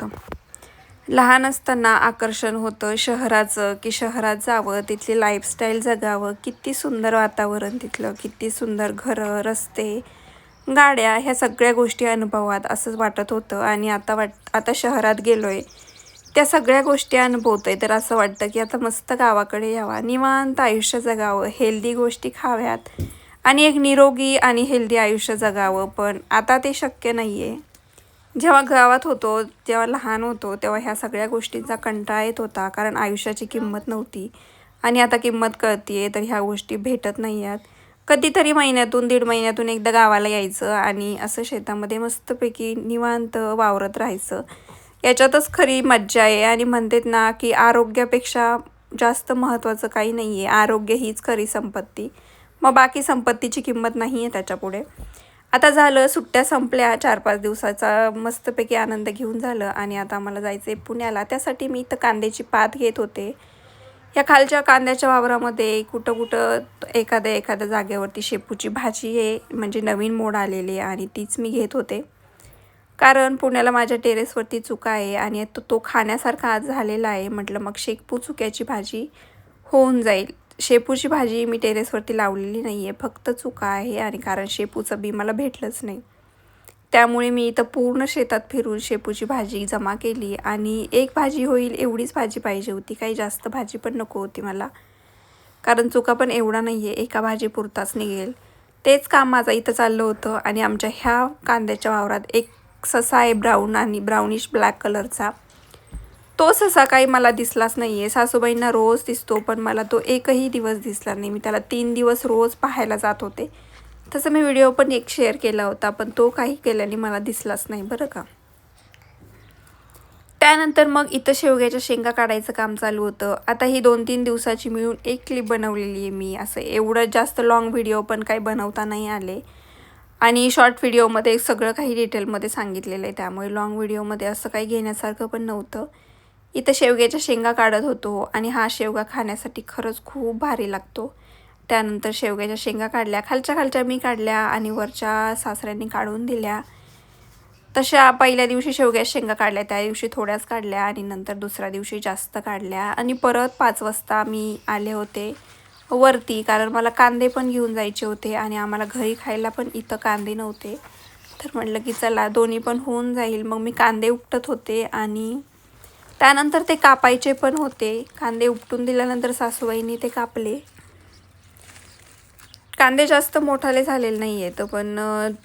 होतं. लहान असताना आकर्षण होतं शहराचं, की शहरात जावं, तिथली लाईफस्टाईल जगावं. किती सुंदर वातावरण तिथलं, किती सुंदर घरं, रस्ते, गाड्या, ह्या सगळ्या गोष्टी अनुभवाव्यात असंच वाटत होतं. आणि आता शहरात गेलो आहे, त्या सगळ्या गोष्टी अनुभवतोय तर असं वाटतं की आता मस्त गावाकडे यावा, निवांत आयुष्य जगावं, हेल्दी गोष्टी खाव्यात आणि एक निरोगी आणि हेल्दी आयुष्य जगावं. पण आता ते शक्य नाही आहे. जेव्हा गावात होतो, जेव्हा लहान होतो, तेव्हा ह्या सगळ्या गोष्टींचा कंटाळा येत होता, कारण आयुष्याची किंमत नव्हती. आणि आता किंमत कळते तर ह्या गोष्टी भेटत नाही आहेत. कधीतरी महिन्यातून 1.5 महिन्यातून एकदा गावाला यायचं आणि असं शेतामध्ये मस्तपैकी निवांत वावरत राहायचं. याच्यातच खरी मज्जा आहे. आणि म्हणतात ना की आरोग्यापेक्षा जास्त महत्त्वाचं काही नाही आहे. आरोग्य हीच खरी संपत्ती. मग बाकी संपत्तीची किंमत नाही आहे त्याच्यापुढे. आता झालं, सुट्ट्या संपल्या, 4-5 दिवसाचा मस्तपैकी आनंद घेऊन झालं आणि आता आम्हाला जायचं आहे पुण्याला. त्यासाठी मी इथं कांद्याची पात घेत होते. या खालच्या कांद्याच्या वावरामध्ये कुठं कुठं एखाद्या जागेवरती शेपूची भाजी आहे, म्हणजे नवीन मोड आलेली आहे, आणि तीच मी घेत होते. कारण पुण्याला माझ्या टेरेसवरती चुका आहे आणि तो खाण्यासारखा आज झालेला आहे. म्हटलं मग शेपू चुक्याची भाजी होऊन जाईल. शेपूची भाजी मी टेरेसवरती लावलेली नाही आहे, फक्त चुका आहे. आणि कारण शेपूचं बी मला भेटलंच नाही, त्यामुळे मी इथं पूर्ण शेतात फिरून शेपूची भाजी जमा केली. आणि एक भाजी होईल एवढीच भाजी पाहिजे होती, काही जास्त भाजी पण नको होती मला, कारण चुका पण एवढा नाही आहे, एका भाजीपुरताच निघेल. तेच काम माझं इथं चाललं होतं. आणि आमच्या ह्या कांद्याच्या वावरात एक ससा आहे, ब्राऊन आणि ब्राउनिश ब्लॅक कलरचा. तो ससा काही मला दिसलाच नाही आहे. सासूबाईंना रोज दिसतो, पण मला तो एकही दिवस दिसला नाही. मी त्याला 3 दिवस रोज पाहायला जात होते. तसं मी व्हिडिओ पण एक शेअर केला होता, पण तो काही केल्याने मला दिसलाच नाही बरं का. त्यानंतर मग इथं शेवग्याच्या शेंगा काढायचं काम चालू होतं. आता ही 2-3 दिवसाची मिळून एक क्लिप बनवलेली आहे मी. असं एवढं जास्त लाँग व्हिडिओ पण काही बनवता नाही आले. आणि शॉर्ट व्हिडिओमध्ये सगळं काही डिटेलमध्ये सांगितलेलं आहे, त्यामुळे लाँग व्हिडिओमध्ये असं काही घेण्यासारखं पण नव्हतं. इथं शेवग्याच्या शेंगा काढत होतो आणि हा शेवगा खाण्यासाठी खरंच खूप भारी लागतो. त्यानंतर शेवग्याच्या शेंगा काढल्या, खालच्या मी काढल्या आणि वरच्या सासऱ्यांनी काढून दिल्या. तशा पहिल्या दिवशी शेवग्याच्या शेंगा काढल्या, त्या दिवशी थोड्याच काढल्या आणि नंतर दुसऱ्या दिवशी जास्त काढल्या. आणि परत 5 वाजता मी आले होते वरती, कारण मला कांदे पण घेऊन जायचे होते आणि आम्हाला घरी खायला पण इथं कांदे नव्हते. तर म्हटलं की चला दोन्ही पण होऊन जाईल. मग मी कांदे उपटत होते आणि त्यानंतर ते कापायचे पण होते. कांदे उपटून दिल्यानंतर सासूबाईंनी ते कापले. कांदे जास्त मोठाले झालेले नाही आहेत, पण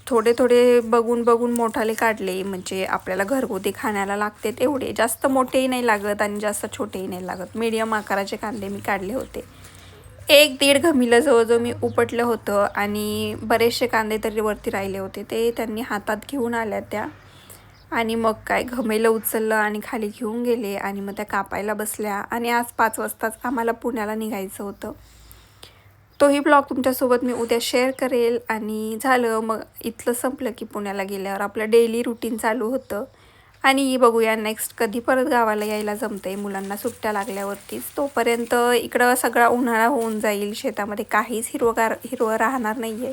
थोडे बघून मोठाले काढले, म्हणजे आपल्याला घरगुती खाण्याला लागते तेवढे. जास्त मोठेही नाही लागत आणि जास्त छोटेही नाही लागत, मीडियम आकाराचे कांदे मी काढले होते. 1-1.5 घमिलं जवळजवळ मी उपटलं होतं. आणि बरेचसे कांदे तरी वरती राहिले होते, ते त्यांनी हातात घेऊन आल्या त्या. आणि मग काय घमेलं उचललं आणि खाली घेऊन गेले आणि मग त्या कापायला बसल्या. आणि आज 5 वाजताच आम्हाला पुण्याला निघायचं होतं. तोही ब्लॉग तुमच्यासोबत मी उद्या शेअर करेल. आणि झालं मग इथलं संपलं की पुण्याला गेल्यावर आपलं डेली रुटीन चालू होतं. आणि बघूया नेक्स्ट कधी परत गावाला यायला जमतंय, मुलांना सुट्ट्या लागल्यावरतीच. तोपर्यंत इकडं सगळा उन्हाळा होऊन जाईल, शेतामध्ये काहीच हिरवं राहणार नाही आहे.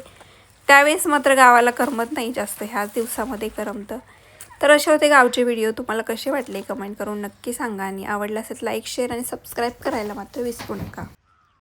त्यावेळेस मात्र गावाला करमत नाही जास्त, ह्याच दिवसामध्ये करमतं. तर असे होते गावचे व्हिडिओ. तुम्हाला कसे वाटले कमेंट करून नक्की सांगा. आणि आवडलं असेल लाईक, शेअर आणि सबस्क्राईब करायला मात्र विसरू नका.